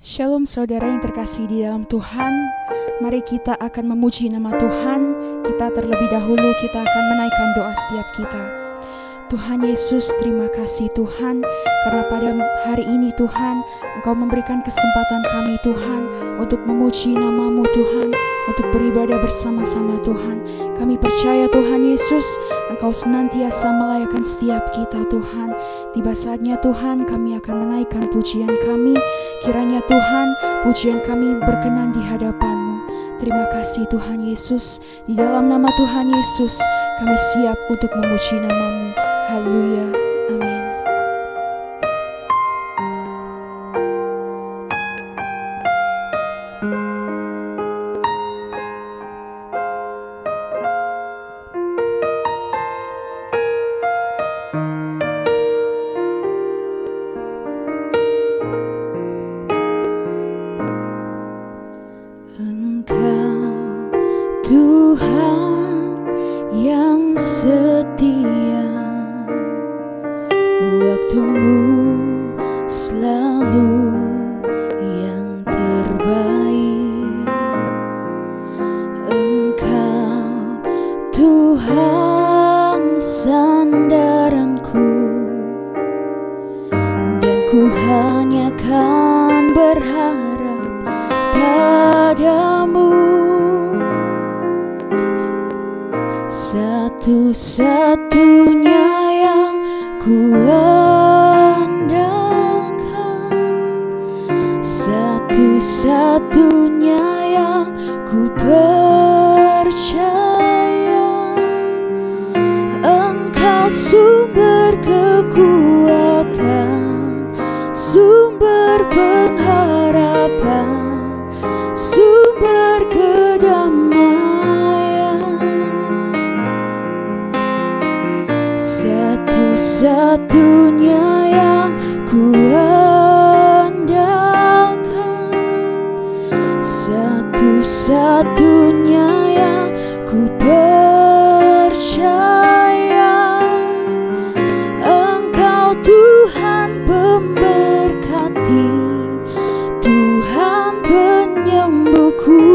Shalom saudara yang terkasih di dalam Tuhan. Mari kita akan memuji nama Tuhan. Terlebih dahulu kita akan menaikkan doa setiap kita. Tuhan Yesus, terima kasih Tuhan, karena pada hari ini Tuhan, Engkau memberikan kesempatan kami Tuhan, untuk memuji nama-Mu Tuhan, untuk beribadah bersama-sama Tuhan. Kami percaya Tuhan Yesus, Engkau senantiasa melayakkan setiap kita Tuhan. Tiba saatnya Tuhan, kami akan menaikkan pujian kami. Kiranya Tuhan, pujian kami berkenan di hadapan-Mu. Terima kasih Tuhan Yesus. Di dalam nama Tuhan Yesus, kami siap untuk memuji nama-Mu. Haleluya, amin. Engkau Tuhan yang setia, waktu-Mu selalu yang terbaik. Engkau Tuhan sandaranku, dan ku hanya kan berharap padamu. Satu-satunya yang ku andalkan, satu-satunya yang ku percaya. Engkau sumber kekuatan, sumber pengharapan, sumber kedamaian. Satu-satunya yang ku andalkan, satu-satunya yang ku percaya. Engkau Tuhan pemberkati, Tuhan penyembuhku,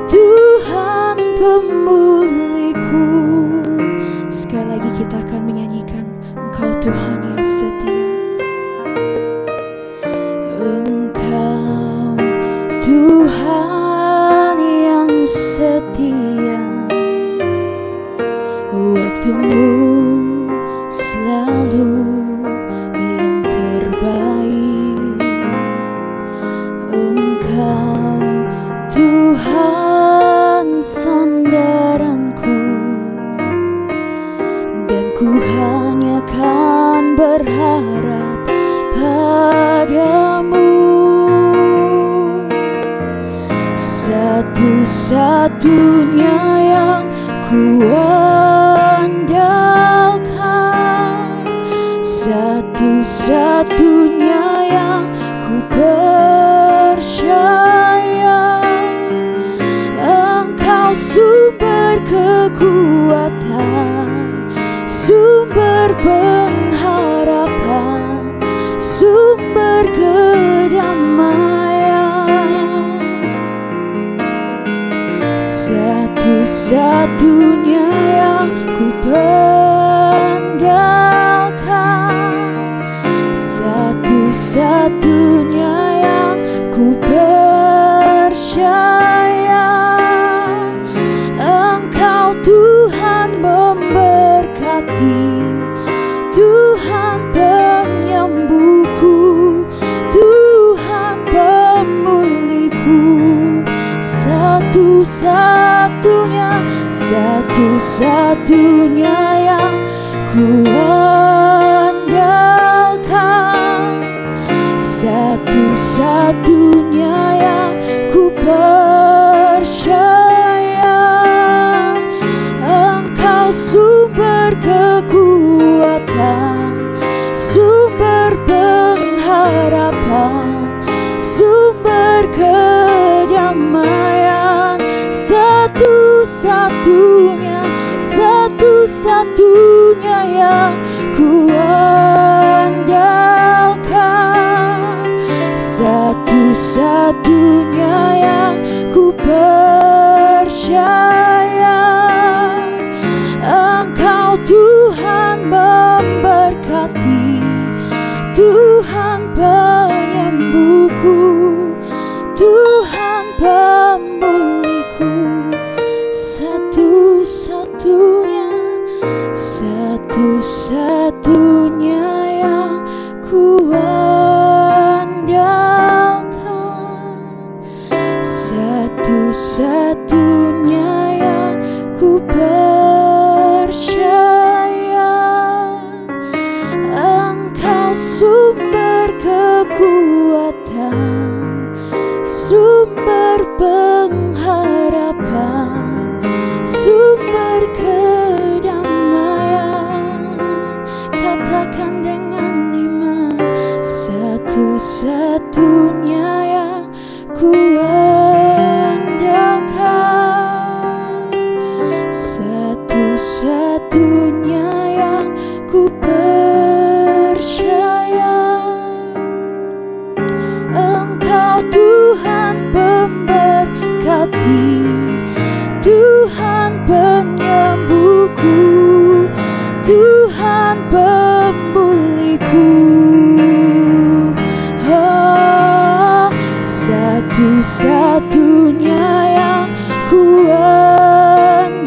Tuhan pemulihku. Sekali lagi kita akan menyanyikan, Engkau Tuhan yang setia. Engkau Tuhan yang setia, waktu-Mu selalu yang terbaik. Engkau Tuhan sandaranku, dan ku hanya kan berharap padamu. Satu-satunya yang ku andalkan, satu-satunya yang ku percaya. Engkau sumber kekuatan, sumber pengharapan, sumber kedamaian. Satu-satunya yang ku andalkan, satu-satunya yang ku percaya. Engkau Tuhan memberkati, Tuhan penyembuhku, Tuhan pemulihku. Satu-satunya, satu-satunya yang ku andalkan, satu-satunya yang ku percaya. Engkau sumber kekuatan, sumber pengharapan, sumber kedamaian. Satu-satunya, satu-satunya yang ku andalkan, satu satu-satunya yang ku percaya. Engkau Tuhan memberkati, Tuhan penyembuhku, Tuhan pemulihku, satu-satunya, satu-satunya yang ku andalkan, satu-satunya yang ku percaya. Engkau sumber kekuatan, sumber pengharapan, sumber kedamaian. Katakan dengan iman, satu-satunya yang ku andalkan, satu-satunya yang ku percaya. Engkau Tuhan pemberkati, Tuhan penyembuhku, Tuhan pemulihku. Oh, satu-satunya yang ku andalkan,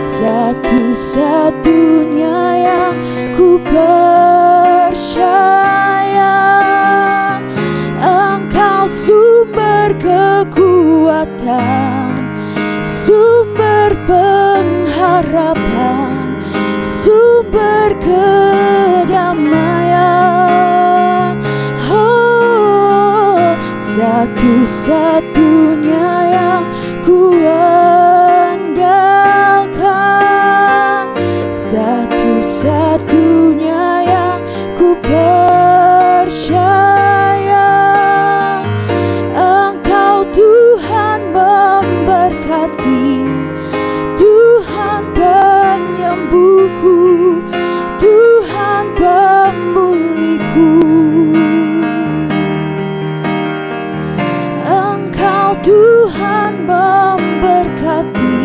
satu-satunya yang ku percaya. Engkau sumber kekuatan, sumber pengharapan, sumber kedamaian. Oh, satu-satunya yang ku andalkan, satu-satunya yang ku percaya. Engkau Tuhan memberkati, Tuhan penyembuhku, Tuhan pemulihku. Engkau Tuhan memberkati,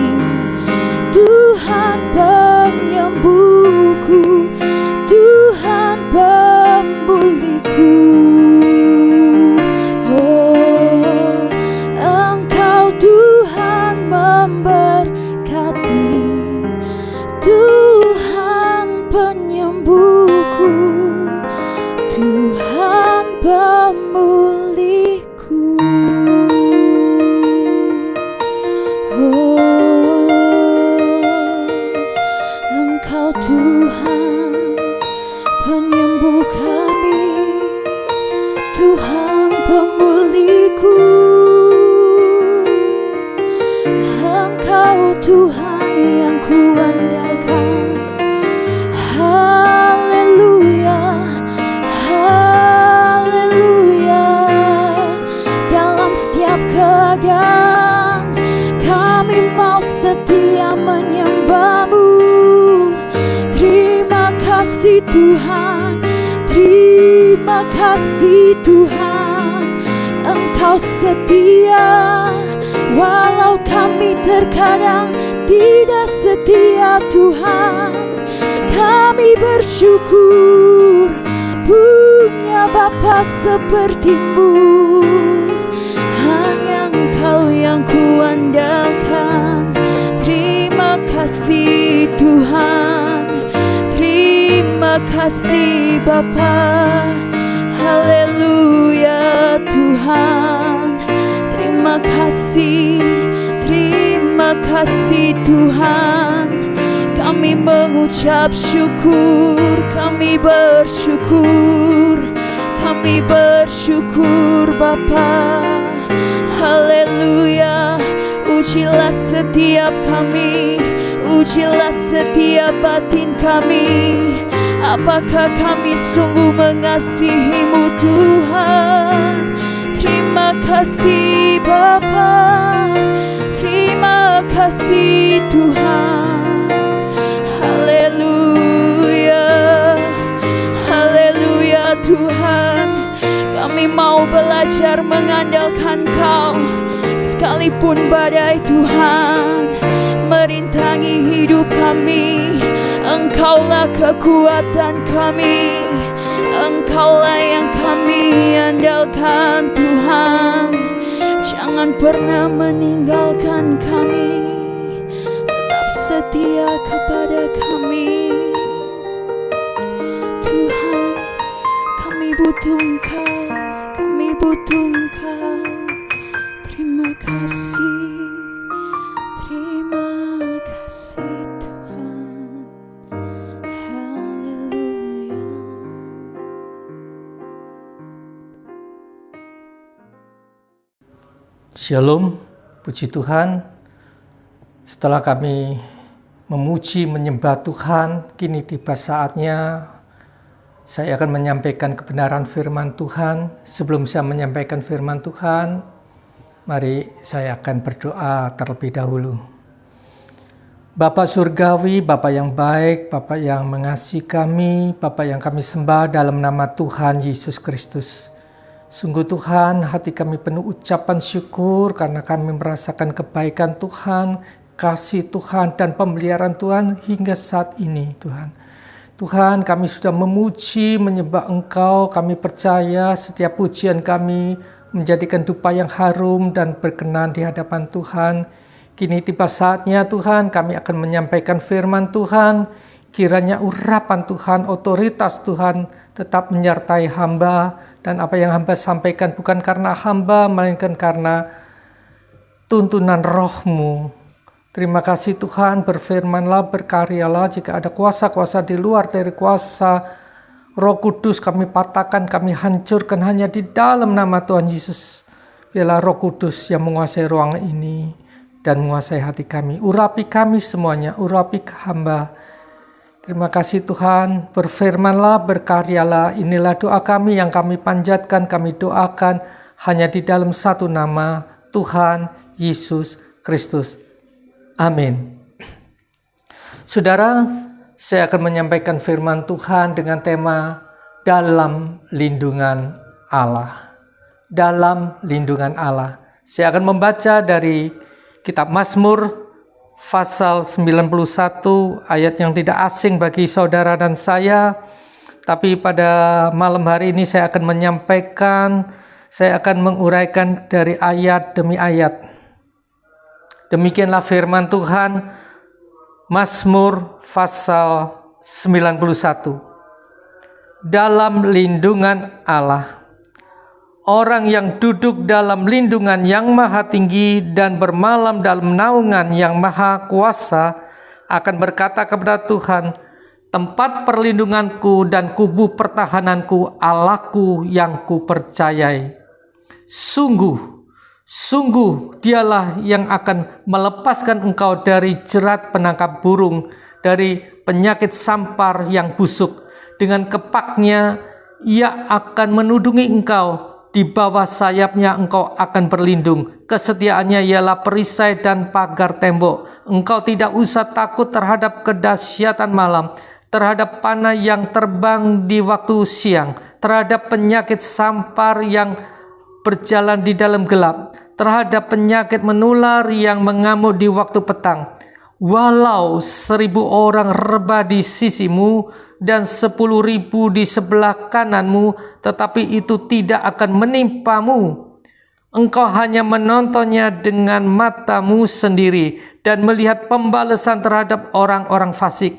Tuhan penyembuhku, Tuhan pemulihku. Oh, Engkau Tuhan memberkati, Tuhan penyembuhku, Tuhan pemulihku. Oh, Engkau Tuhan penyembuh kami, Tuhan pemulihku. Engkau Tuhan yang ku andalkan. Haleluya, haleluya. Dalam setiap keadaan kami mau setia menyembah-Mu. Terima kasih Tuhan, terima kasih Tuhan. Engkau setia, walau kami terkadang tidak setia Tuhan. Kami bersyukur punya Bapa seperti-Mu. Hanya Engkau yang ku andalkan. Terima kasih Tuhan, terima kasih Bapa. Haleluya Tuhan. Terima kasih Tuhan. Kami mengucap syukur, kami bersyukur, kami bersyukur Bapa. Haleluya. Ujilah setiap kami, ujilah setiap batin kami. Apakah kami sungguh mengasihi-Mu Tuhan? Terima kasih Bapa, terima kasih Tuhan. Haleluya, haleluya Tuhan. Kami mau belajar mengandalkan Kau, sekalipun badai Tuhan merintangi hidup kami. Engkaulah kekuatan kami, Engkaulah yang kami andalkan Tuhan. Jangan pernah meninggalkan kami, tetap setia kepada kami. Tuhan, kami butuh Engkau, kami butuh Engkau. Terima kasih, terima kasih Tuhan. Haleluya. Shalom, puji Tuhan. Setelah kami memuji, menyembah Tuhan, kini tiba saatnya saya akan menyampaikan kebenaran firman Tuhan. Sebelum saya menyampaikan firman Tuhan, mari saya akan berdoa terlebih dahulu. Bapa Surgawi, Bapa yang baik, Bapa yang mengasihi kami, Bapa yang kami sembah dalam nama Tuhan Yesus Kristus. Sungguh Tuhan, hati kami penuh ucapan syukur karena kami merasakan kebaikan Tuhan, kasih Tuhan, dan pemeliharaan Tuhan hingga saat ini Tuhan. Tuhan, kami sudah memuji, menyembah Engkau, kami percaya setiap pujian kami menjadikan dupa yang harum dan berkenan di hadapan Tuhan. Kini tiba saatnya Tuhan, kami akan menyampaikan firman Tuhan. Kiranya urapan Tuhan, otoritas Tuhan tetap menyertai hamba, dan apa yang hamba sampaikan bukan karena hamba, melainkan karena tuntunan Roh-Mu. Terima kasih Tuhan, berfirmanlah, berkaryalah. Jika ada kuasa-kuasa di luar dari kuasa Roh Kudus, kami patahkan, kami hancurkan hanya di dalam nama Tuhan Yesus. Biarlah Roh Kudus yang menguasai ruangan ini dan menguasai hati kami. Urapi kami semuanya, urapi hamba. Terima kasih Tuhan, berfirmanlah, berkaryalah. Inilah doa kami yang kami panjatkan, kami doakan hanya di dalam satu nama, Tuhan Yesus Kristus. Amin. Saudara, saya akan menyampaikan firman Tuhan dengan tema dalam lindungan Allah. Dalam lindungan Allah. Saya akan membaca dari kitab Mazmur pasal 91, ayat yang tidak asing bagi saudara dan saya. Tapi pada malam hari ini saya akan menyampaikan, saya akan menguraikan dari ayat demi ayat. Demikianlah firman Tuhan, Mazmur pasal 91. Dalam lindungan Allah. Orang yang duduk dalam lindungan yang maha tinggi dan bermalam dalam naungan yang maha kuasa akan berkata kepada Tuhan, tempat perlindunganku dan kubu pertahananku, Allahku yang kupercayai. Sungguh dialah yang akan melepaskan engkau dari jerat penangkap burung, dari penyakit sampar yang busuk. Dengan kepaknya ia akan menudungi engkau. Di bawah sayapnya engkau akan berlindung. Kesetiaannya ialah perisai dan pagar tembok. Engkau tidak usah takut terhadap kedahsyatan malam, terhadap panah yang terbang di waktu siang, terhadap penyakit sampar yang berjalan di dalam gelap, terhadap penyakit menular yang mengamuk di waktu petang. Walau 1.000 orang rebah di sisimu dan 10.000 di sebelah kananmu, tetapi itu tidak akan menimpamu. Engkau hanya menontonnya dengan matamu sendiri dan melihat pembalasan terhadap orang-orang fasik.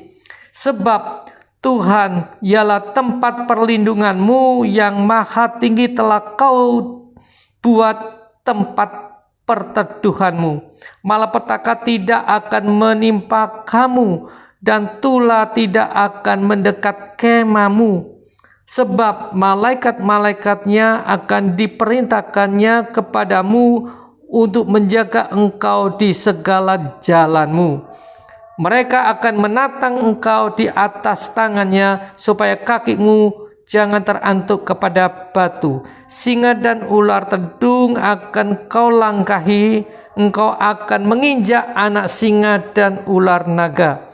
Sebab Tuhan ialah tempat perlindunganmu, yang maha tinggi telah kau buat tempat perteduhanmu. Malapetaka tidak akan menimpa kamu, dan tulah tidak akan mendekat kemahmu. Sebab malaikat-malaikatnya akan diperintahkannya kepadamu untuk menjaga engkau di segala jalanmu. Mereka akan menatang engkau di atas tangannya, supaya kakimu jangan terantuk kepada batu. Singa dan ular tedung akan kau langkahi, engkau akan menginjak anak singa dan ular naga.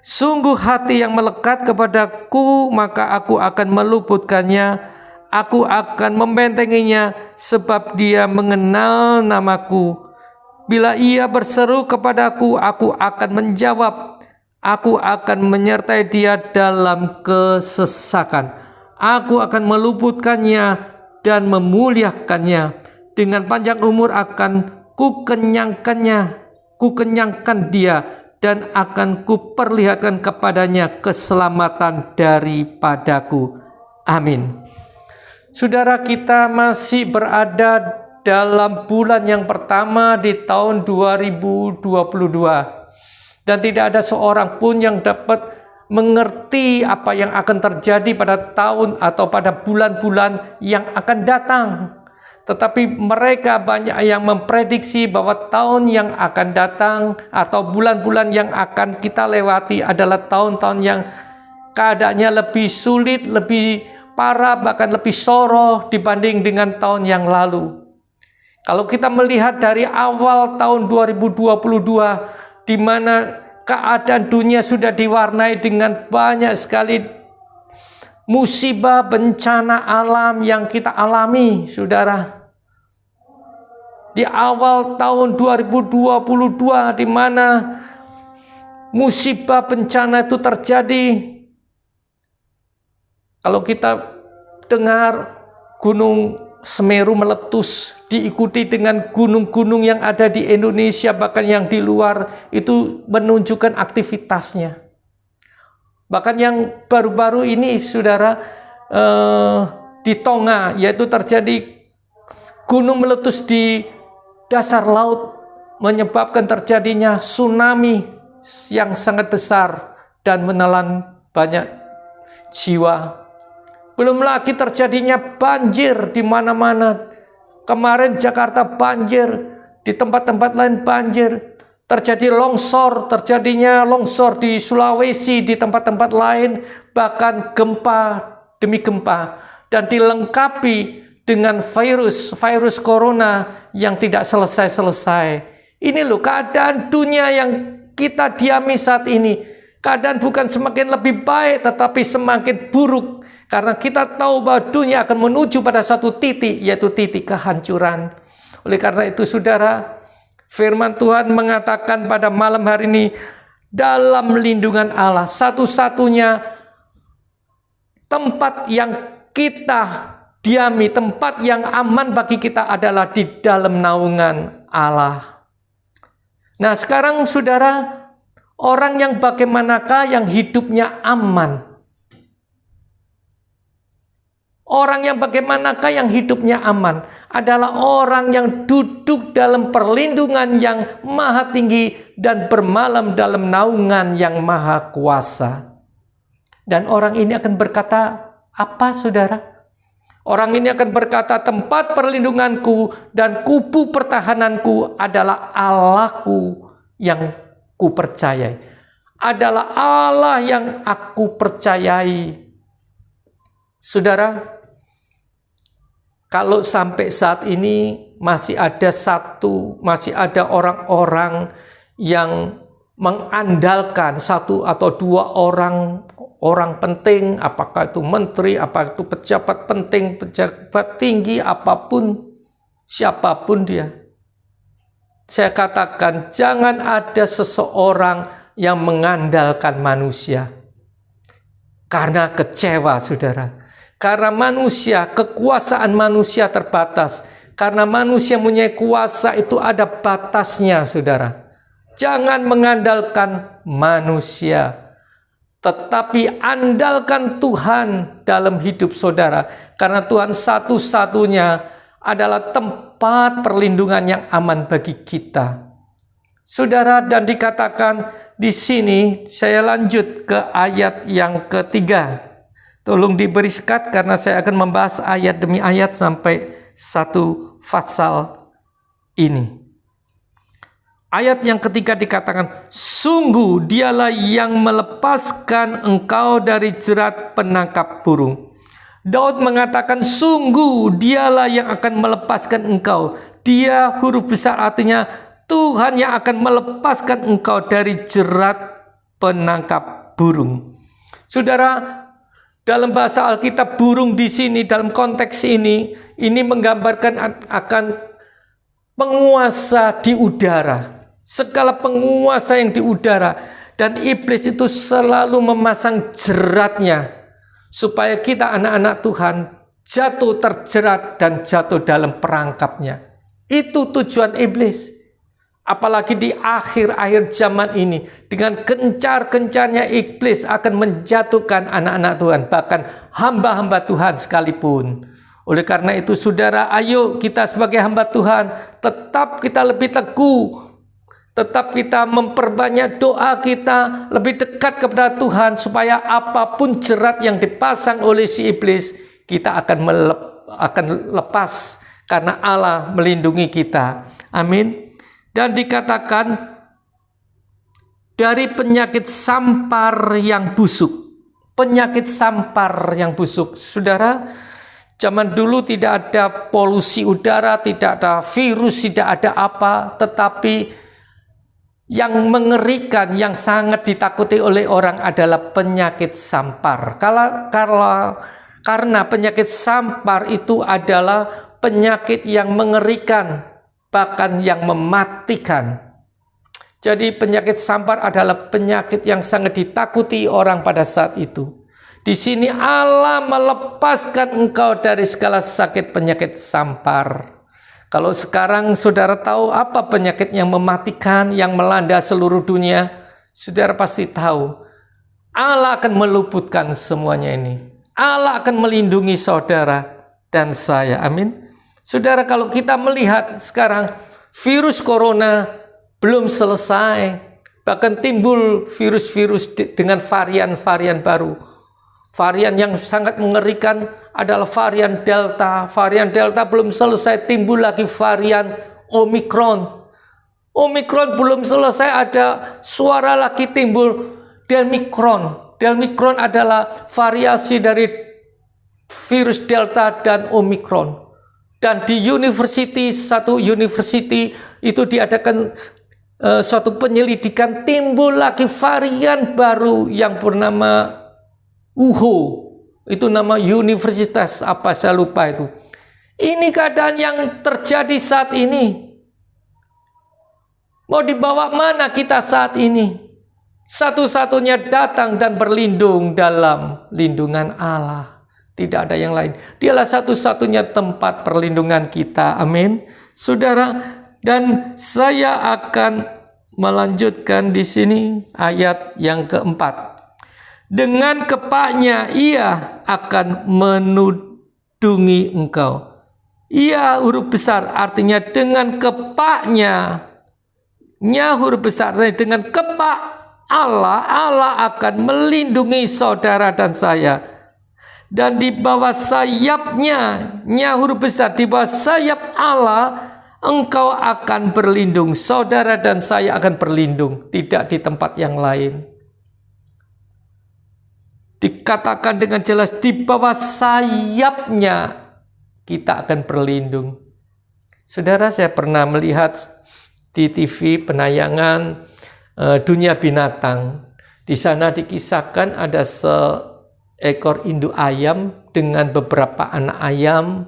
Sungguh hati yang melekat kepadaku, maka aku akan meluputkannya. Aku akan membentenginya sebab dia mengenal namaku. Bila ia berseru kepadaku, aku akan menjawab. Aku akan menyertai dia dalam kesesakan. Aku akan meluputkannya dan memuliakannya. Dengan panjang umur akan kukenyangkan dia, dan akan kuperlihatkan kepadanya keselamatan daripadaku. Amin. Saudara, kita masih berada dalam bulan yang pertama di tahun 2022, dan tidak ada seorang pun yang dapat mengerti apa yang akan terjadi pada tahun atau pada bulan-bulan yang akan datang. Tetapi mereka banyak yang memprediksi bahwa tahun yang akan datang atau bulan-bulan yang akan kita lewati adalah tahun-tahun yang keadaannya lebih sulit, lebih parah, bahkan lebih soroh dibanding dengan tahun yang lalu. Kalau kita melihat dari awal tahun 2022, di mana keadaan dunia sudah diwarnai dengan banyak sekali musibah, bencana alam yang kita alami, saudara. Di awal tahun 2022, di mana musibah bencana itu terjadi. Kalau kita dengar Gunung Semeru meletus, diikuti dengan gunung-gunung yang ada di Indonesia, bahkan yang di luar, itu menunjukkan aktivitasnya. Bahkan yang baru-baru ini, saudara, di Tonga, yaitu terjadi gunung meletus di dasar laut, menyebabkan terjadinya tsunami yang sangat besar dan menelan banyak jiwa. Belum lagi terjadinya banjir di mana-mana. Kemarin Jakarta banjir, di tempat-tempat lain banjir. Terjadi longsor, terjadinya longsor di Sulawesi, di tempat-tempat lain, bahkan gempa demi gempa. Dan dilengkapi dengan virus corona yang tidak selesai-selesai. Ini loh keadaan dunia yang kita diami saat ini. Keadaan bukan semakin lebih baik, tetapi semakin buruk. Karena kita tahu bahwa dunia akan menuju pada suatu titik, yaitu titik kehancuran. Oleh karena itu, saudara, firman Tuhan mengatakan pada malam hari ini, dalam lindungan Allah, satu-satunya tempat yang kita diami, tempat yang aman bagi kita adalah di dalam naungan Allah. Nah, sekarang saudara, orang yang bagaimanakah yang hidupnya aman? Orang yang bagaimanakah yang hidupnya aman? Adalah orang yang duduk dalam perlindungan yang maha tinggi dan bermalam dalam naungan yang maha kuasa. Dan orang ini akan berkata, apa saudara? Orang ini akan berkata, tempat perlindunganku dan kubu pertahananku adalah Allahku yang kupercayai. Adalah Allah yang aku percayai. Saudara, kalau sampai saat ini masih ada orang-orang yang mengandalkan satu atau dua orang penting, apakah itu menteri, apakah itu pejabat penting, pejabat tinggi, apapun, siapapun dia. Saya katakan, jangan ada seseorang yang mengandalkan manusia. Karena kecewa, saudara. Karena manusia, kekuasaan manusia terbatas. Karena manusia mempunyai kuasa itu ada batasnya, saudara. Jangan mengandalkan manusia, tetapi andalkan Tuhan dalam hidup saudara. Karena Tuhan satu-satunya adalah tempat perlindungan yang aman bagi kita. Saudara, dan dikatakan di sini, saya lanjut ke ayat yang ketiga. Tolong diberi sekat karena saya akan membahas ayat demi ayat sampai satu pasal ini. Ayat yang ketiga dikatakan, sungguh dialah yang melepaskan engkau dari jerat penangkap burung. Daud mengatakan, sungguh dialah yang akan melepaskan engkau. Dia huruf besar artinya Tuhan yang akan melepaskan engkau dari jerat penangkap burung. Saudara, Dalam bahasa Alkitab, burung di sini dalam konteks ini menggambarkan akan penguasa di udara. Segala penguasa yang di udara, dan iblis itu selalu memasang jeratnya supaya kita anak-anak Tuhan jatuh terjerat dan jatuh dalam perangkapnya. Itu tujuan iblis. Apalagi di akhir-akhir zaman ini, dengan gencar-gencarnya iblis akan menjatuhkan anak-anak Tuhan, bahkan hamba-hamba Tuhan sekalipun. Oleh karena itu saudara, ayo kita sebagai hamba Tuhan tetap kita lebih teguh, tetap kita memperbanyak doa kita, lebih dekat kepada Tuhan, supaya apapun jerat yang dipasang oleh si iblis, kita akan lepas karena Allah melindungi kita. Amin. Dan dikatakan dari penyakit sampar yang busuk. Penyakit sampar yang busuk. Saudara, zaman dulu tidak ada polusi udara, tidak ada virus, tidak ada apa. Tetapi yang mengerikan, yang sangat ditakuti oleh orang adalah penyakit sampar. Karena penyakit sampar itu adalah penyakit yang mengerikan, bahkan yang mematikan. Jadi penyakit sampar adalah penyakit yang sangat ditakuti orang pada saat itu. Di sini Allah melepaskan engkau dari segala sakit penyakit sampar. Kalau sekarang saudara tahu apa penyakit yang mematikan yang melanda seluruh dunia, saudara pasti tahu. Allah akan meluputkan semuanya ini. Allah akan melindungi saudara dan saya. Amin. Saudara, kalau kita melihat sekarang virus corona belum selesai, bahkan timbul virus-virus dengan varian-varian baru. Varian yang sangat mengerikan adalah varian Delta. Varian Delta belum selesai, timbul lagi varian Omicron. Omicron belum selesai, ada suara lagi timbul Delmicron. Delmicron adalah variasi dari virus Delta dan Omicron. Dan di satu university itu diadakan suatu penyelidikan, timbul lagi varian baru yang bernama UHO. Itu nama universitas apa saya lupa itu. Ini keadaan yang terjadi saat ini. Mau dibawa mana kita saat ini? Satu-satunya datang dan berlindung dalam lindungan Allah. Tidak ada yang lain. Dialah satu-satunya tempat perlindungan kita. Amin. Saudara, dan saya akan melanjutkan di sini ayat yang keempat. Dengan kepaknya ia akan menudungi engkau. Ia huruf besar artinya dengan kepaknya. Nya huruf besar artinya dengan kepak Allah akan melindungi saudara dan saya. Dan di bawah sayapnya, nya huruf besar, di bawah sayap Allah, engkau akan berlindung. Saudara dan saya akan berlindung, tidak di tempat yang lain. Dikatakan dengan jelas, di bawah sayapnya kita akan berlindung. Saudara, saya pernah melihat di TV penayangan dunia binatang. Di sana dikisahkan ada ekor induk ayam dengan beberapa anak ayam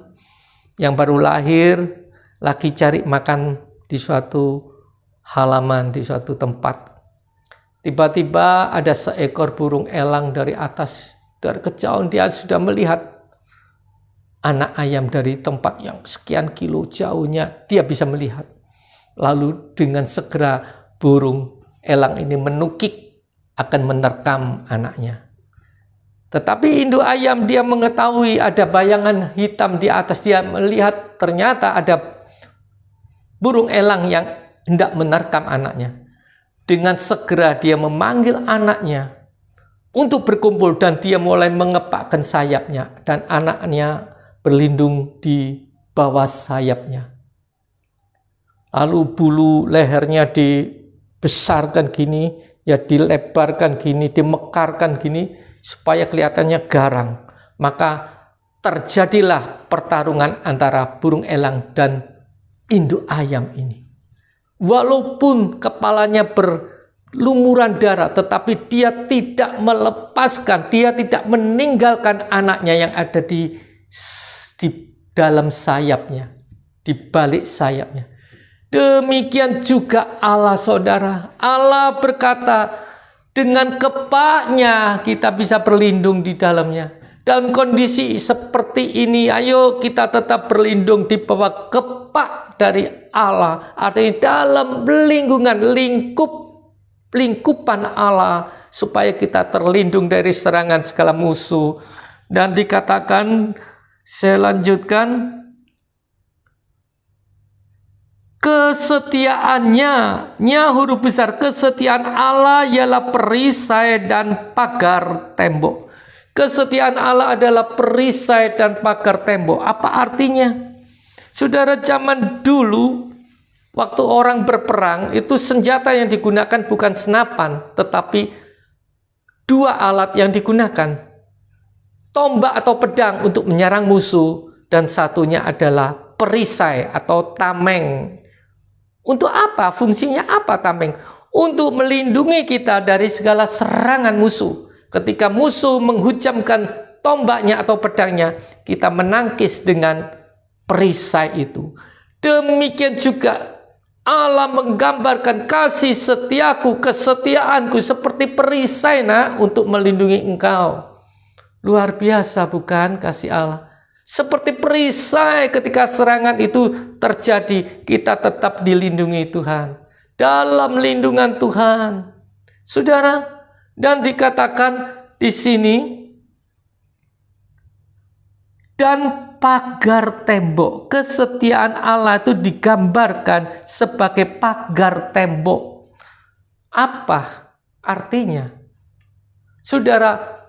yang baru lahir lagi cari makan di suatu halaman, di suatu tempat. Tiba-tiba ada seekor burung elang dari atas, dari kejauhan dia sudah melihat anak ayam dari tempat yang sekian kilo jauhnya, dia bisa melihat. Lalu dengan segera burung elang ini menukik akan menerkam anaknya. Tetapi induk ayam dia mengetahui ada bayangan hitam di atas. Dia melihat ternyata ada burung elang yang hendak menerkam anaknya. Dengan segera dia memanggil anaknya untuk berkumpul dan dia mulai mengepakkan sayapnya. Dan anaknya berlindung di bawah sayapnya. Lalu bulu lehernya dibesarkan gini, ya dilebarkan gini, dimekarkan gini, supaya kelihatannya garang. Maka terjadilah pertarungan antara burung elang dan induk ayam ini. Walaupun kepalanya lumuran darah, tetapi dia tidak melepaskan, dia tidak meninggalkan anaknya yang ada di dalam sayapnya, di balik sayapnya. Demikian juga Allah, saudara. Allah berkata, dengan kepaknya kita bisa berlindung di dalamnya. Dalam kondisi seperti ini, ayo kita tetap berlindung di bawah kepak dari Allah. Artinya dalam lingkupan Allah, supaya kita terlindung dari serangan segala musuh. Dan dikatakan, saya lanjutkan, kesetiaannya, huruf besar, kesetiaan Allah ialah perisai dan pagar tembok. Kesetiaan Allah adalah perisai dan pagar tembok. Apa artinya? Saudara, zaman dulu waktu orang berperang, itu senjata yang digunakan bukan senapan, tetapi dua alat yang digunakan. Tombak atau pedang untuk menyerang musuh, dan satunya adalah perisai atau tameng. Untuk apa? Fungsinya apa tameng? Untuk melindungi kita dari segala serangan musuh. Ketika musuh menghujamkan tombaknya atau pedangnya, kita menangkis dengan perisai itu. Demikian juga Allah menggambarkan kasih setiaku, kesetiaanku seperti perisai untuk melindungi engkau. Luar biasa bukan kasih Allah? Seperti perisai ketika serangan itu terjadi, kita tetap dilindungi Tuhan. Dalam lindungan Tuhan. Saudara, dan dikatakan di sini, dan pagar tembok. Kesetiaan Allah itu digambarkan sebagai pagar tembok. Apa artinya? Saudara,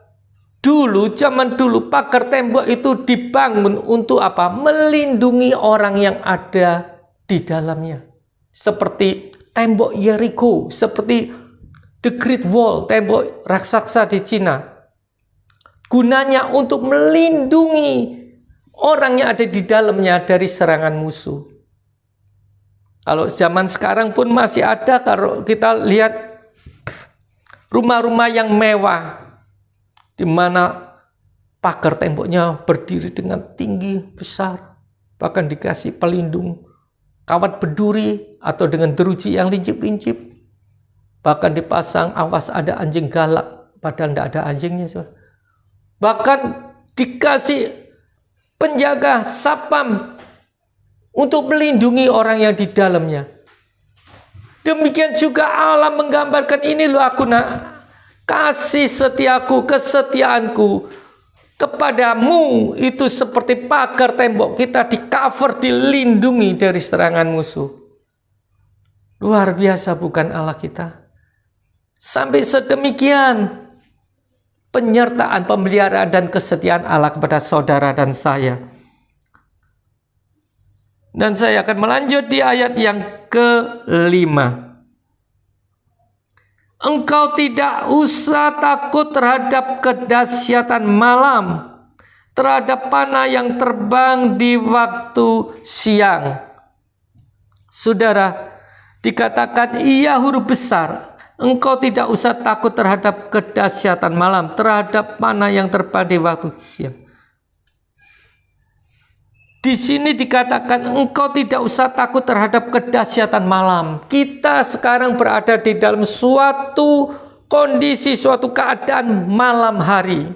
zaman dulu pagar tembok itu dibangun untuk apa? Melindungi orang yang ada di dalamnya. Seperti tembok Jericho, seperti The Great Wall, tembok raksasa di Cina. Gunanya untuk melindungi orang yang ada di dalamnya dari serangan musuh. Kalau zaman sekarang pun masih ada, kalau kita lihat rumah-rumah yang mewah, di mana pagar temboknya berdiri dengan tinggi besar, bahkan dikasih pelindung kawat berduri atau dengan jeruji yang lincip-lincip, bahkan dipasang awas ada anjing galak, padahal tidak ada anjingnya. Bahkan dikasih penjaga sapam untuk melindungi orang yang di dalamnya. Demikian juga Allah menggambarkan, ini loh aku kasih setiaku, kesetiaanku kepadamu itu seperti pagar tembok. Kita di cover, dilindungi dari serangan musuh. Luar biasa bukan Allah kita? Sampai sedemikian penyertaan, pemeliharaan dan kesetiaan Allah kepada saudara dan saya. Dan saya akan melanjut di ayat yang ke-5. Engkau tidak usah takut terhadap kedahsyatan malam, terhadap panah yang terbang di waktu siang. Saudara, dikatakan iya huruf besar, engkau tidak usah takut terhadap kedahsyatan malam, terhadap panah yang terbang di waktu siang. Di sini dikatakan engkau tidak usah takut terhadap kedahsyatan malam. Kita sekarang berada di dalam suatu kondisi, suatu keadaan malam hari.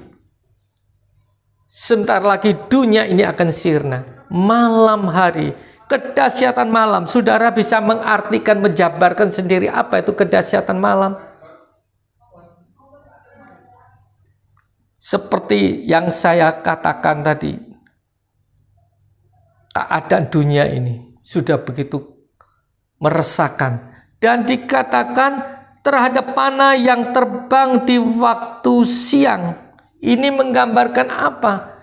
Sebentar lagi dunia ini akan sirna. Malam hari, kedahsyatan malam. Saudara bisa mengartikan, menjabarkan sendiri apa itu kedahsyatan malam? Seperti yang saya katakan tadi, keadaan dunia ini sudah begitu meresahkan. Dan dikatakan terhadap panah yang terbang di waktu siang. Ini menggambarkan apa?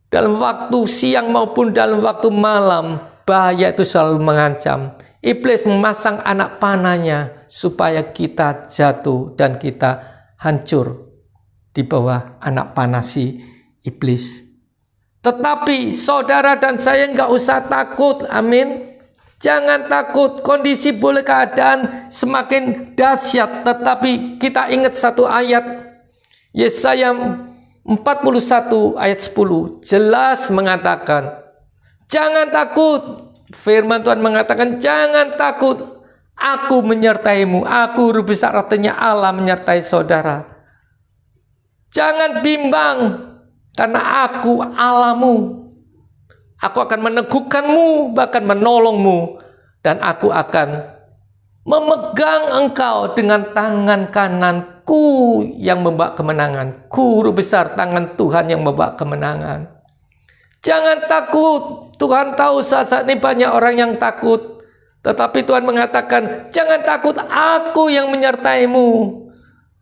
Dalam waktu siang maupun dalam waktu malam, bahaya itu selalu mengancam. Iblis memasang anak panahnya supaya kita jatuh dan kita hancur di bawah anak panah si iblis. Tetapi saudara dan saya nggak usah takut, amin. Jangan takut, kondisi boleh keadaan semakin dahsyat, tetapi kita ingat satu ayat Yesaya 41 ayat 10 jelas mengatakan, jangan takut. Firman Tuhan mengatakan, jangan takut, aku menyertaimu. Aku huruf besar artinya Allah menyertai saudara. Jangan bimbang, karena aku Allahmu. Aku akan meneguhkanmu, bahkan menolongmu. Dan aku akan memegang engkau dengan tangan kananku yang membawa kemenangan. Huruf besar, tangan Tuhan yang membawa kemenangan. Jangan takut. Tuhan tahu saat ini banyak orang yang takut. Tetapi Tuhan mengatakan, jangan takut, aku yang menyertaimu.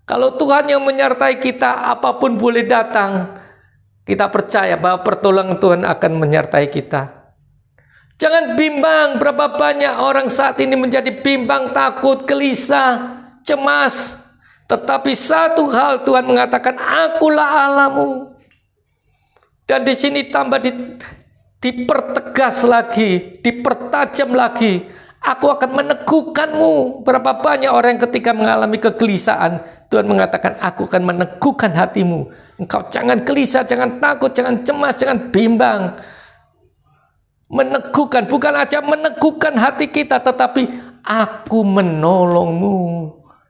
Kalau Tuhan yang menyertai kita, apapun boleh datang. Kita percaya bahwa pertolongan Tuhan akan menyertai kita. Jangan bimbang. Berapa banyak orang saat ini menjadi bimbang, takut, gelisah, cemas. Tetapi satu hal Tuhan mengatakan, akulah Allahmu. Dan di sini tambah dipertegas lagi, dipertajam lagi. Aku akan meneguhkanmu. Berapa banyak orang ketika mengalami kegelisahan, Tuhan mengatakan, aku akan meneguhkan hatimu. Engkau jangan gelisah, jangan takut, jangan cemas, jangan bimbang. Meneguhkan, bukan aja meneguhkan hati kita, tetapi aku menolongmu.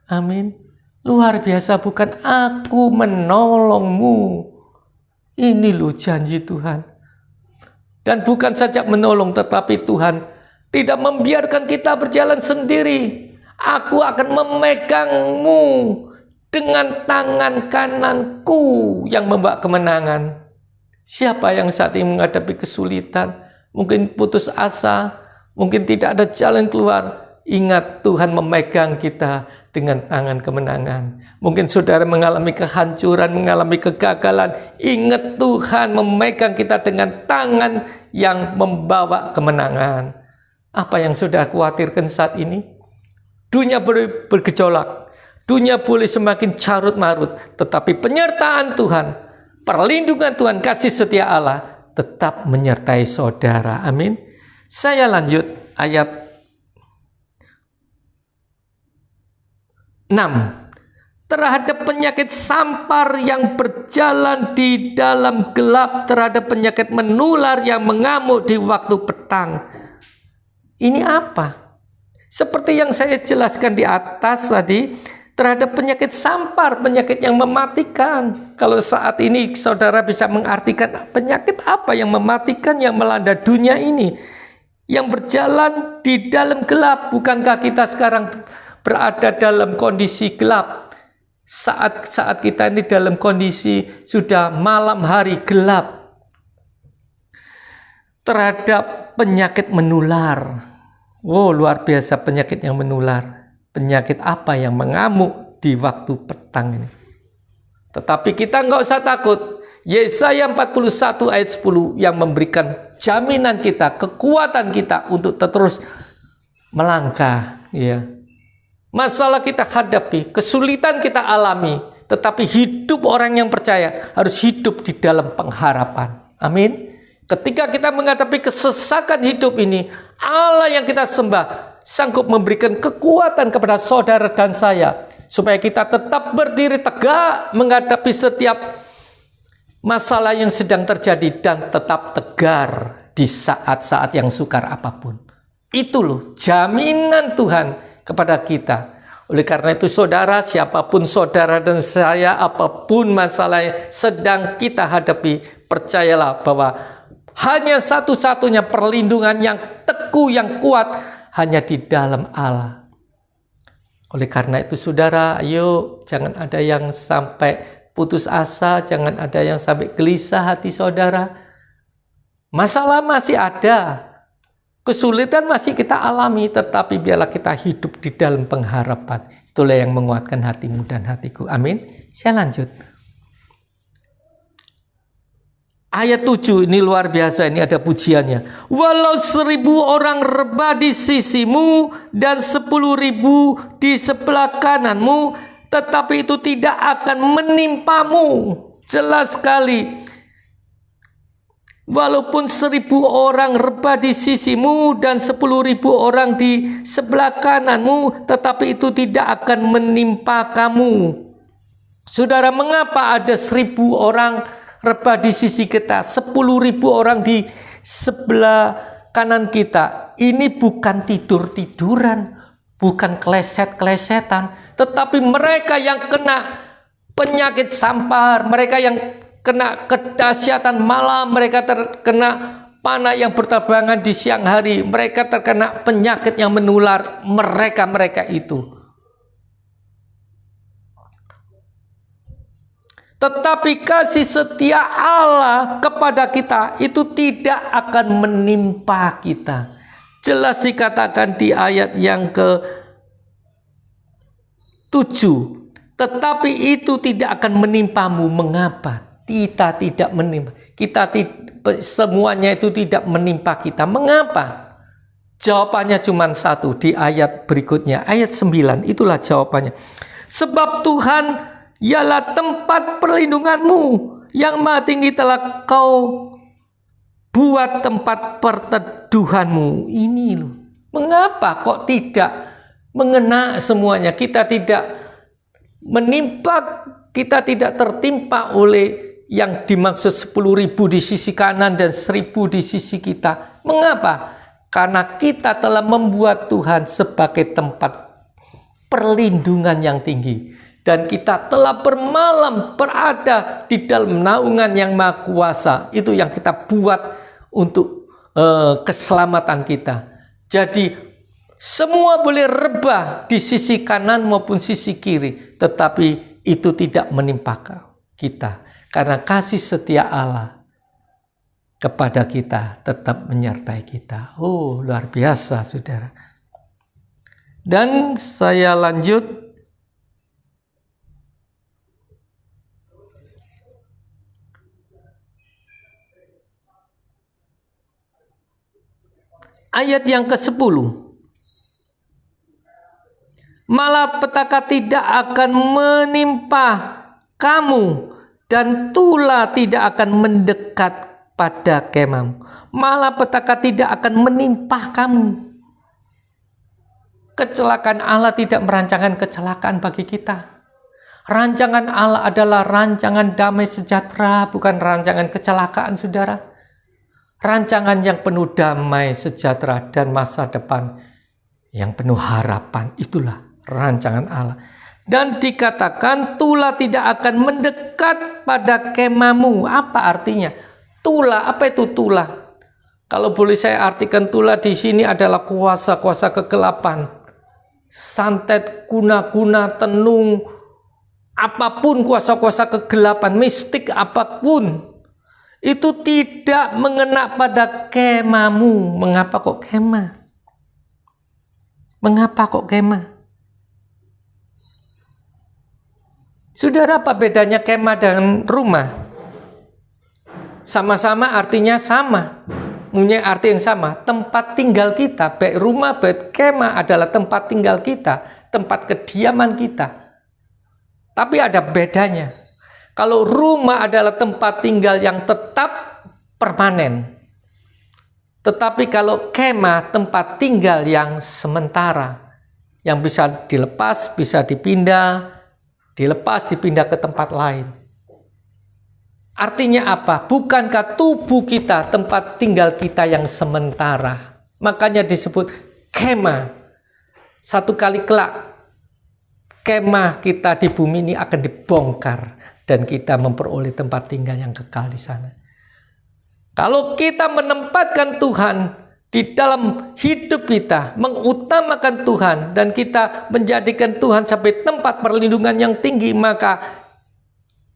Amin. Luar biasa, bukan aku menolongmu. Ini loh janji Tuhan. Dan bukan saja menolong, tetapi Tuhan tidak membiarkan kita berjalan sendiri. Aku akan memegangmu dengan tangan kananku yang membawa kemenangan. Siapa yang saat ini menghadapi kesulitan, mungkin putus asa, mungkin tidak ada jalan keluar, ingat Tuhan memegang kita dengan tangan kemenangan. Mungkin saudara mengalami kehancuran, mengalami kegagalan, ingat Tuhan memegang kita dengan tangan yang membawa kemenangan. Apa yang sudah khawatirkan saat ini? Dunia boleh bergejolak, dunia boleh semakin carut marut, tetapi penyertaan Tuhan, perlindungan Tuhan, kasih setia Allah tetap menyertai saudara. Amin. Saya lanjut ayat 6. Terhadap penyakit sampar yang berjalan di dalam gelap, terhadap penyakit menular yang mengamuk di waktu petang. Ini apa? Seperti yang saya jelaskan di atas tadi, terhadap penyakit sampar, penyakit yang mematikan. Kalau saat ini saudara bisa mengartikan penyakit apa yang mematikan yang melanda dunia ini, yang berjalan di dalam gelap. Bukankah kita sekarang berada dalam kondisi gelap? Saat kita ini dalam kondisi sudah malam hari gelap. Terhadap penyakit menular. Wow, luar biasa penyakit yang menular. Penyakit apa yang mengamuk di waktu petang ini? Tetapi kita nggak usah takut. Yesaya 41 ayat 10 yang memberikan jaminan kita, kekuatan kita untuk terus melangkah. Ya. Masalah kita hadapi, kesulitan kita alami, tetapi hidup orang yang percaya harus hidup di dalam pengharapan. Amin. Ketika kita menghadapi kesesakan hidup ini, Allah yang kita sembah sanggup memberikan kekuatan kepada saudara dan saya, supaya kita tetap berdiri tegak menghadapi setiap masalah yang sedang terjadi dan tetap tegar di saat-saat yang sukar apapun. Itu loh jaminan Tuhan kepada kita. Oleh karena itu saudara, siapapun saudara dan saya, apapun masalah yang sedang kita hadapi, percayalah bahwa hanya satu-satunya perlindungan yang teguh, yang kuat, hanya di dalam Allah. Oleh karena itu saudara, ayo jangan ada yang sampai putus asa, jangan ada yang sampai gelisah hati saudara. Masalah masih ada, kesulitan masih kita alami, tetapi biarlah kita hidup di dalam pengharapan. Itulah yang menguatkan hatimu dan hatiku. Amin. Saya lanjut. Ayat 7 ini luar biasa, ini ada pujiannya. Walau 1000 orang rebah di sisimu dan 10.000 di sebelah kananmu, tetapi itu tidak akan menimpamu. Jelas sekali. Walaupun 1.000 orang rebah di sisimu dan 10.000 orang di sebelah kananmu, tetapi itu tidak akan menimpa kamu. Saudara, mengapa ada 1.000 orang rebah di sisi kita, 10.000 orang di sebelah kanan kita? Ini bukan tidur-tiduran, bukan kleset-klesetan, tetapi mereka yang kena penyakit sampar, mereka yang kena kedahsyatan malam, mereka terkena panah yang berterbangan di siang hari, mereka terkena penyakit yang menular, mereka itu. Tetapi kasih setia Allah kepada kita itu tidak akan menimpa kita. Jelas dikatakan di ayat yang ke-7, tetapi itu tidak akan menimpamu. Mengapa? Kita tidak menimpa. Semuanya itu tidak menimpa kita. Mengapa? Jawabannya cuma satu di ayat berikutnya, ayat 9. Itulah jawabannya. Sebab Tuhan ialah tempat perlindunganmu, yang Maha Tinggi telah kau buat tempat perteduhanmu. Ini loh. Mengapa kok tidak mengena semuanya? Kita tidak menimpa, kita tidak tertimpa oleh yang dimaksud 10.000 di sisi kanan dan 1.000 di sisi kita. Mengapa? Karena kita telah membuat Tuhan sebagai tempat perlindungan yang tinggi. Dan kita telah bermalam berada di dalam naungan yang Maha Kuasa. Itu yang kita buat untuk keselamatan kita. Jadi semua boleh rebah di sisi kanan maupun sisi kiri, tetapi itu tidak menimpa kita. Karena kasih setia Allah kepada kita tetap menyertai kita. Oh, luar biasa, saudara. Dan saya lanjut. Ayat yang ke-10. Malapetaka tidak akan menimpa kamu, dan tula tidak akan mendekat pada kemahmu. Malapetaka tidak akan menimpa kamu. Kecelakaan Allah tidak merancangkan kecelakaan bagi kita. Rancangan Allah adalah rancangan damai sejahtera, bukan rancangan kecelakaan, saudara. Rancangan yang penuh damai sejahtera dan masa depan yang penuh harapan. Itulah rancangan Allah. Dan dikatakan tula tidak akan mendekat pada kemahmu. Apa artinya? Tula, apa itu tula? Kalau boleh saya artikan, tula di sini adalah kuasa-kuasa kegelapan. Santet, kuna-kuna, tenung, apapun kuasa-kuasa kegelapan, mistik apapun, itu tidak mengena pada kemahmu. Mengapa kok kemah? Mengapa kok kemah? Saudara, apa bedanya kemah dan rumah? Sama-sama artinya sama, punya arti yang sama. Tempat tinggal kita, baik rumah, baik kemah adalah tempat tinggal kita, tempat kediaman kita. Tapi ada bedanya. Kalau rumah adalah tempat tinggal yang tetap permanen. Tetapi kalau kemah tempat tinggal yang sementara, yang bisa dilepas, bisa dipindah, dilepas, dipindah ke tempat lain. Artinya apa? Bukankah tubuh kita tempat tinggal kita yang sementara? Makanya disebut kemah. Satu kali kelak, kemah kita di bumi ini akan dibongkar dan kita memperoleh tempat tinggal yang kekal di sana. Kalau kita menempatkan Tuhan di dalam hidup kita, mengutamakan Tuhan, dan kita menjadikan Tuhan sebagai tempat perlindungan yang tinggi, maka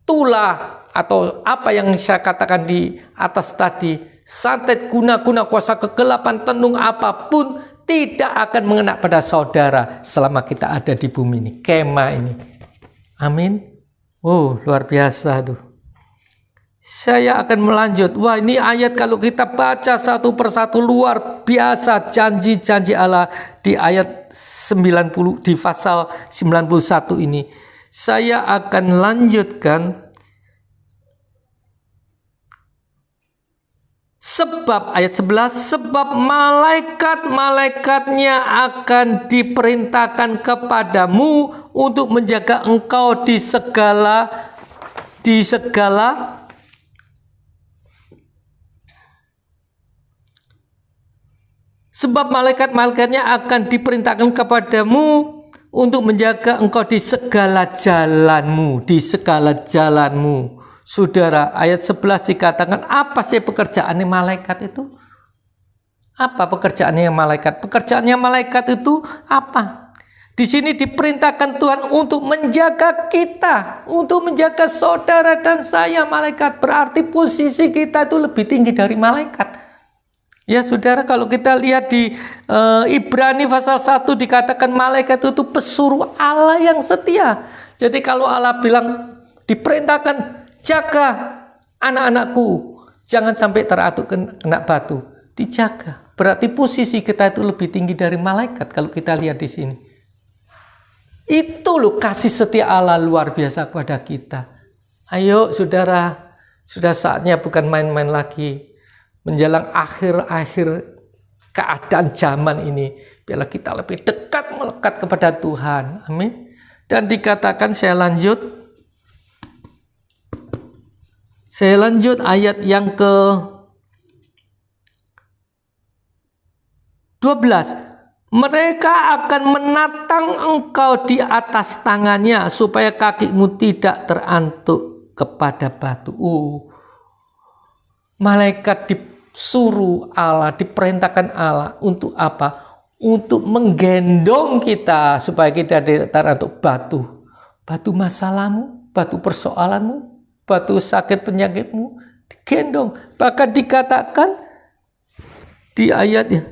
tula atau apa yang saya katakan di atas tadi, santet, kuna-kuna, kuasa kegelapan, tenung apapun, tidak akan mengena pada saudara selama kita ada di bumi ini, kemah ini. Amin. Oh, luar biasa tuh. Saya akan melanjut. Wah, ini ayat kalau kita baca satu persatu luar biasa, janji-janji Allah di ayat 90, di pasal 91 ini. Saya akan lanjutkan Sebab ayat 11, sebab malaikat-malaikatnya akan diperintahkan kepadamu untuk menjaga engkau di segala sebab malaikat-malaikatnya akan diperintahkan kepadamu untuk menjaga engkau di segala jalanmu, Saudara, ayat 11 dikatakan apa sih pekerjaannya malaikat itu? Apa pekerjaannya malaikat? Pekerjaannya malaikat itu apa? Di sini diperintahkan Tuhan untuk menjaga kita, untuk menjaga saudara dan saya. Malaikat berarti posisi kita itu lebih tinggi dari malaikat. Ya saudara, kalau kita lihat di Ibrani pasal 1 dikatakan malaikat itu pesuruh Allah yang setia. Jadi kalau Allah bilang diperintahkan jaga anak-anakku, jangan sampai teratuk kena batu, dijaga. Berarti posisi kita itu lebih tinggi dari malaikat kalau kita lihat di sini. Itu loh kasih setia Allah luar biasa kepada kita. Ayo saudara, sudah saatnya bukan main-main lagi. Menjelang akhir-akhir keadaan zaman ini, biarlah kita lebih dekat melekat kepada Tuhan. Amin. Dan dikatakan, saya lanjut ayat yang ke 12. Mereka akan menatang engkau di atas tangannya supaya kakimu tidak terantuk kepada batu. Malaikat disuruh Allah, diperintahkan Allah untuk apa? Untuk menggendong kita supaya kita tidak terantuk batu. Batu masalahmu, batu persoalanmu, batu sakit penyakitmu digendong. Bahkan dikatakan di ayatnya,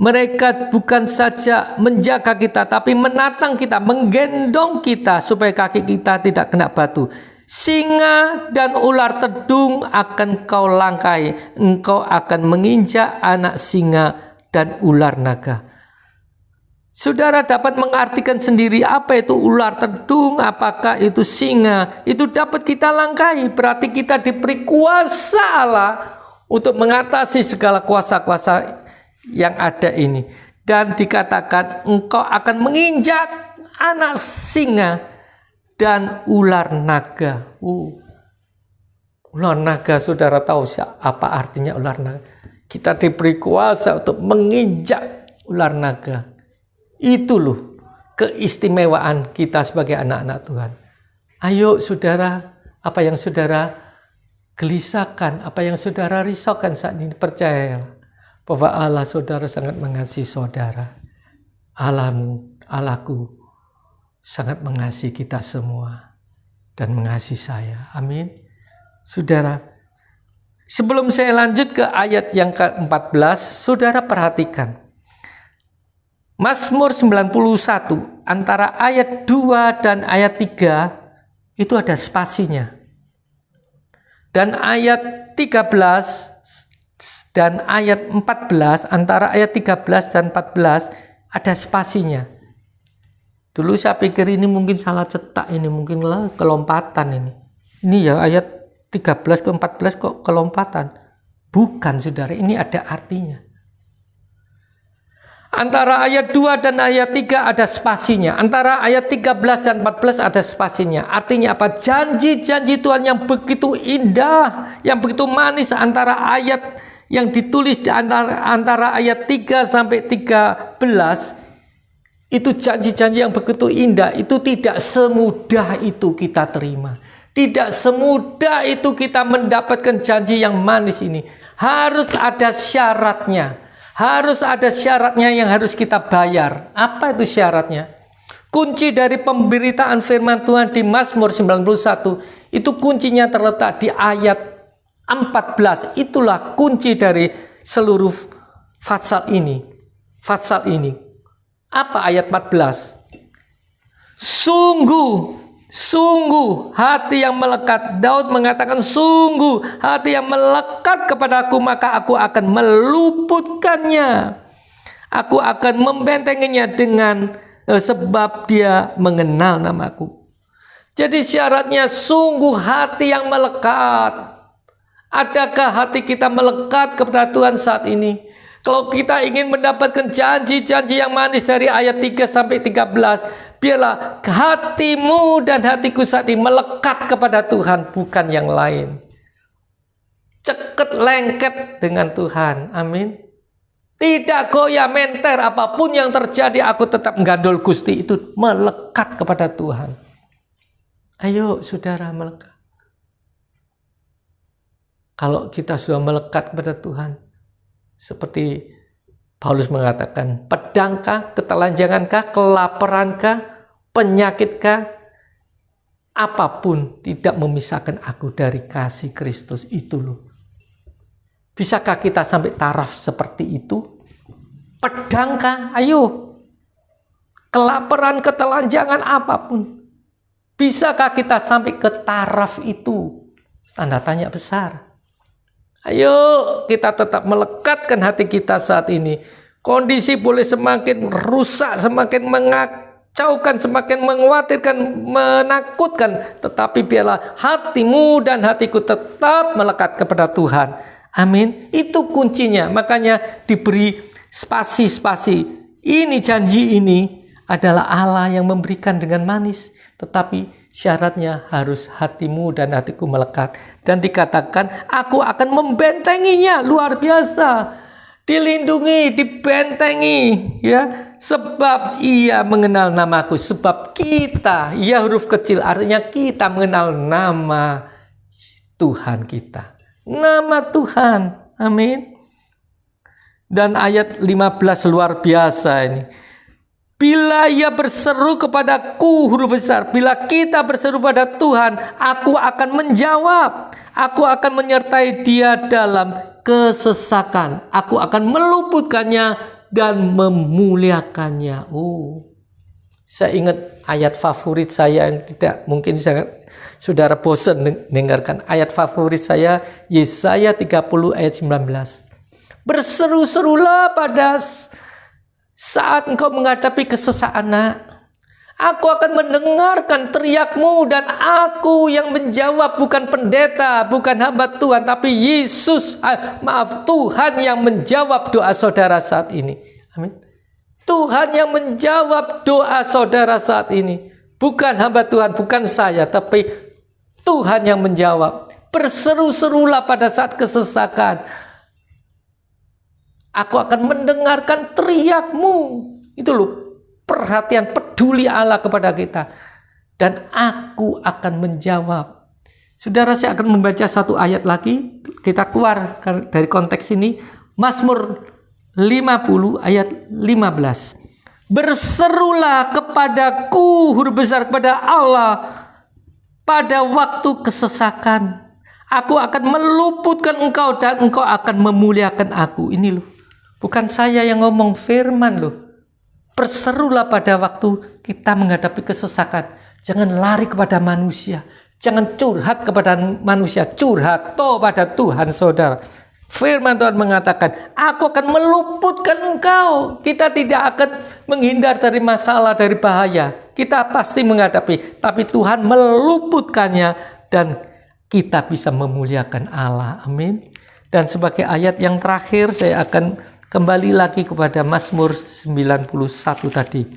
mereka bukan saja menjaga kita, tapi menatang kita, menggendong kita supaya kaki kita tidak kena batu. Singa dan ular tedung akan kau langkai, engkau akan menginjak anak singa dan ular naga. Saudara dapat mengartikan sendiri apa itu ular tedung, apakah itu singa. Itu dapat kita langkai, berarti kita diberi kuasa Allah untuk mengatasi segala kuasa-kuasa yang ada ini. Dan dikatakan engkau akan menginjak anak singa dan ular naga. Ular naga, saudara tahu apa artinya ular naga? Kita diberi kuasa untuk menginjak ular naga. Itu loh keistimewaan kita sebagai anak-anak Tuhan. Ayo saudara, apa yang saudara gelisahkan, apa yang saudara risaukan saat ini, percayalah bahwa Allah saudara sangat mengasihi saudara. Allahku sangat mengasihi kita semua dan mengasihi saya. Amin. Saudara, sebelum saya lanjut ke ayat yang ke-14, saudara perhatikan. Mazmur 91 antara ayat 2 dan ayat 3 itu ada spasinya. Dan ayat 13 dan ayat 14, antara ayat 13 dan 14 ada spasinya. Dulu saya pikir ini mungkin salah cetak, ini mungkin kelompatan ini. Ini ya ayat 13 ke 14 kok kelompatan. Bukan saudara, ini ada artinya. Antara ayat 2 dan ayat 3 ada spasinya. Antara ayat 13 dan 14 ada spasinya. Artinya apa? Janji-janji Tuhan yang begitu indah, yang begitu manis. Antara ayat yang ditulis di antara ayat 3 sampai 13, itu janji-janji yang begitu indah. Itu tidak semudah itu kita terima. Tidak semudah itu kita mendapatkan janji yang manis ini. Harus ada syaratnya. Harus ada syaratnya yang harus kita bayar. Apa itu syaratnya? Kunci dari pemberitaan firman Tuhan di Mazmur 91 itu kuncinya terletak di ayat 14. Itulah kunci dari seluruh fatsal ini. Apa ayat 14? Sungguh hati yang melekat. Daud mengatakan sungguh hati yang melekat kepadaku, maka aku akan meluputkannya. Aku akan membentenginya dengan sebab dia mengenal namaku. Jadi syaratnya sungguh hati yang melekat. Adakah hati kita melekat kepada Tuhan saat ini? Kalau kita ingin mendapatkan janji-janji yang manis dari ayat 3 sampai 13, biarlah hatimu dan hatiku saat ini melekat kepada Tuhan, bukan yang lain. Ceket lengket dengan Tuhan. Amin. Tidak goyah menter, apapun yang terjadi aku tetap menggandol Gusti, itu melekat kepada Tuhan. Ayo saudara melekat. Kalau kita sudah melekat kepada Tuhan, seperti Paulus mengatakan, pedangkah, ketelanjangankah, kelaparankah, penyakitkah, apapun tidak memisahkan aku dari kasih Kristus itu loh. Bisakah kita sampai taraf seperti itu? Pedangkah? Ayo. Kelaparan, ketelanjangan, apapun. Bisakah kita sampai ke taraf itu? Tanda tanya besar. Ayo kita tetap melekatkan hati kita saat ini. Kondisi boleh semakin rusak, semakin mengacaukan, semakin mengkhawatirkan, menakutkan. Tetapi biarlah hatimu dan hatiku tetap melekat kepada Tuhan. Amin. Itu kuncinya. Makanya diberi spasi-spasi. Ini janji ini adalah Allah yang memberikan dengan manis. Tetapi syaratnya harus hatimu dan hatiku melekat. Dan dikatakan, aku akan membentenginya. Luar biasa. Dilindungi, dibentengi. Ya, sebab ia mengenal namaku. Sebab kita, ia huruf kecil, artinya kita mengenal nama Tuhan kita. Nama Tuhan. Amin. Dan ayat 15 luar biasa ini. Bila ia berseru kepadaku, huruf besar. Bila kita berseru pada Tuhan, aku akan menjawab. Aku akan menyertai dia dalam kesesakan. Aku akan meluputkannya dan memuliakannya. Saya ingat ayat favorit saya yang tidak mungkin saudara bosan dengarkan. Ayat favorit saya Yesaya 30 ayat 19. Berseru-serulah pada saat engkau menghadapi kesesakan, nak. Aku akan mendengarkan teriakmu dan aku yang menjawab, bukan pendeta, bukan hamba Tuhan, tapi Tuhan yang menjawab doa saudara saat ini. Amin. Tuhan yang menjawab doa saudara saat ini. Bukan hamba Tuhan, bukan saya, tapi Tuhan yang menjawab. Berseru-serulah pada saat kesesakan. Aku akan mendengarkan teriakmu. Itu loh, perhatian peduli Allah kepada kita. Dan aku akan menjawab. Saudara, saya akan membaca satu ayat lagi. Kita keluar dari konteks ini. Mazmur 50 ayat 15. Berserulah kepadaku, huruf besar, kepada Allah pada waktu kesesakan. Aku akan meluputkan engkau dan engkau akan memuliakan aku. Ini loh, bukan saya yang ngomong, firman loh. Berserulah pada waktu kita menghadapi kesesakan. Jangan lari kepada manusia. Jangan curhat kepada manusia. Curhat pada Tuhan, saudara. Firman Tuhan mengatakan, aku akan meluputkan engkau. Kita tidak akan menghindar dari masalah, dari bahaya. Kita pasti menghadapi. Tapi Tuhan meluputkannya dan kita bisa memuliakan Allah. Amin. Dan sebagai ayat yang terakhir, saya akan kembali lagi kepada Mazmur 91 tadi.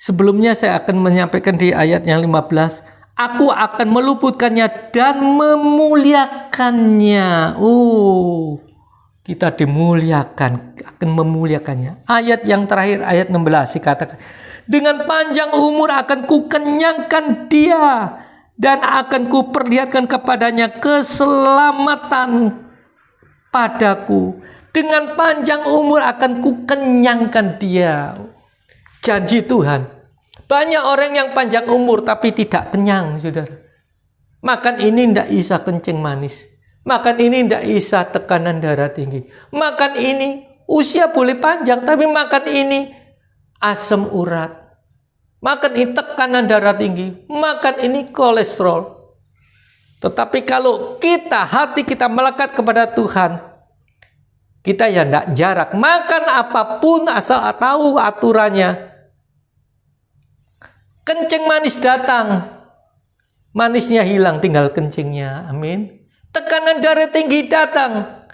Sebelumnya saya akan menyampaikan di ayat yang 15. Aku akan meluputkannya dan memuliakannya. Kita dimuliakan, akan memuliakannya. Ayat yang terakhir, ayat 16 dikatakan, dengan panjang umur akan kukenyangkan dia dan akan kuperlihatkan kepadanya keselamatan padaku. Dengan panjang umur akan kukenyangkan dia. Janji Tuhan. Banyak orang yang panjang umur tapi tidak kenyang, saudara. Makan ini tidak bisa kencing manis. Makan ini tidak bisa tekanan darah tinggi. Makan ini usia boleh panjang, tapi makan ini asam urat. Makan ini tekanan darah tinggi. Makan ini kolesterol. Tetapi kalau hati kita melekat kepada Tuhan, kita ya tidak jarak. Makan apapun asal tahu aturannya. Kencing manis datang, manisnya hilang, tinggal kencingnya. Amin. Tekanan darah tinggi datang,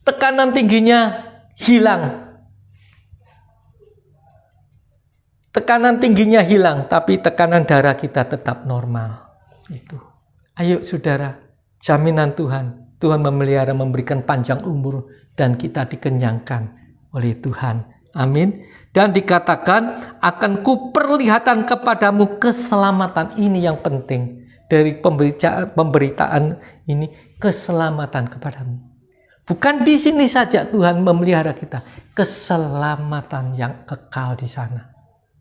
tekanan tingginya hilang. Tekanan tingginya hilang, tapi tekanan darah kita tetap normal. Itu. Ayo saudara, jaminan Tuhan. Tuhan memelihara, memberikan panjang umur, dan kita dikenyangkan oleh Tuhan. Amin. Dan dikatakan, akan kuperlihatkan kepadamu keselamatan. Ini yang penting dari pemberitaan ini, keselamatan kepadamu. Bukan di sini saja Tuhan memelihara kita, keselamatan yang kekal di sana.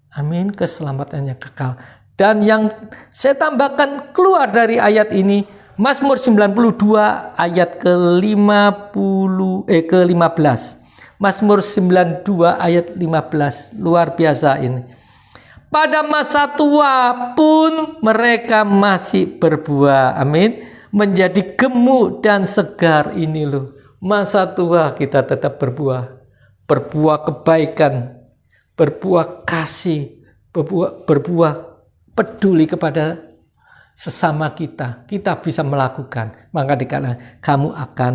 Amin, keselamatan yang kekal. Dan yang saya tambahkan keluar dari ayat ini, Mazmur 92 ayat ke-15. Mazmur 92 ayat 15, luar biasa ini. Pada masa tua pun mereka masih berbuah. Amin. Menjadi gemuk dan segar. Ini loh. Masa tua kita tetap berbuah. Berbuah kebaikan. Berbuah kasih. Berbuah peduli kepada sesama kita. Kita bisa melakukan. Maka dikatakan kamu akan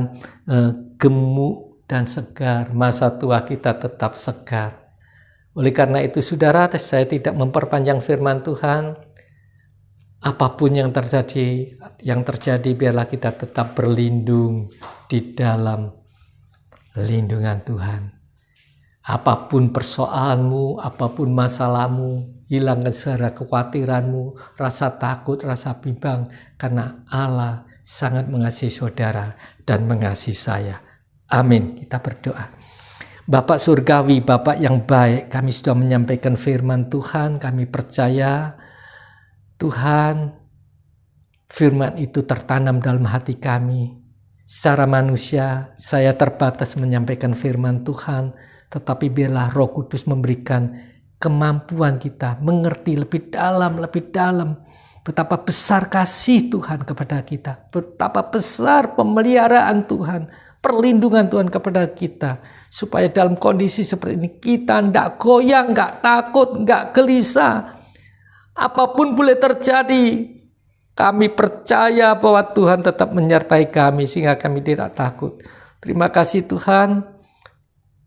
gemuk dan segar. Masa tua kita tetap segar. Oleh karena itu saudara, saya tidak memperpanjang firman Tuhan. Apapun yang terjadi biarlah kita tetap berlindung di dalam lindungan Tuhan. Apapun persoalanmu, apapun masalahmu, hilangkan segala kekhawatiranmu, rasa takut, rasa bimbang, karena Allah sangat mengasihi saudara dan mengasihi saya. Amin. Kita berdoa. Bapak surgawi, Bapak yang baik, kami sudah menyampaikan firman Tuhan, kami percaya Tuhan, firman itu tertanam dalam hati kami. Secara manusia, saya terbatas menyampaikan firman Tuhan, tetapi biarlah Roh Kudus memberikan kemampuan kita mengerti lebih dalam betapa besar kasih Tuhan kepada kita, betapa besar pemeliharaan Tuhan, perlindungan Tuhan kepada kita, supaya dalam kondisi seperti ini kita tidak goyang, tidak takut, tidak gelisah. Apapun boleh terjadi, kami percaya bahwa Tuhan tetap menyertai kami sehingga kami tidak takut. Terima kasih Tuhan,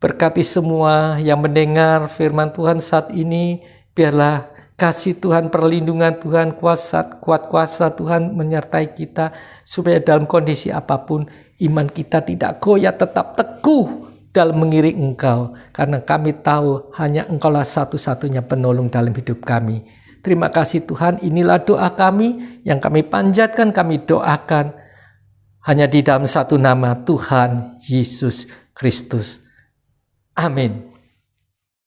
berkati semua yang mendengar firman Tuhan saat ini. Biarlah kasih Tuhan, perlindungan Tuhan, kuat kuasa Tuhan menyertai kita, supaya dalam kondisi apapun iman kita tidak goyah, tetap teguh dalam mengiring Engkau, karena kami tahu hanya Engkaulah satu-satunya penolong dalam hidup kami. Terima kasih Tuhan, inilah doa kami yang kami panjatkan, kami doakan hanya di dalam satu nama, Tuhan Yesus Kristus. Amin.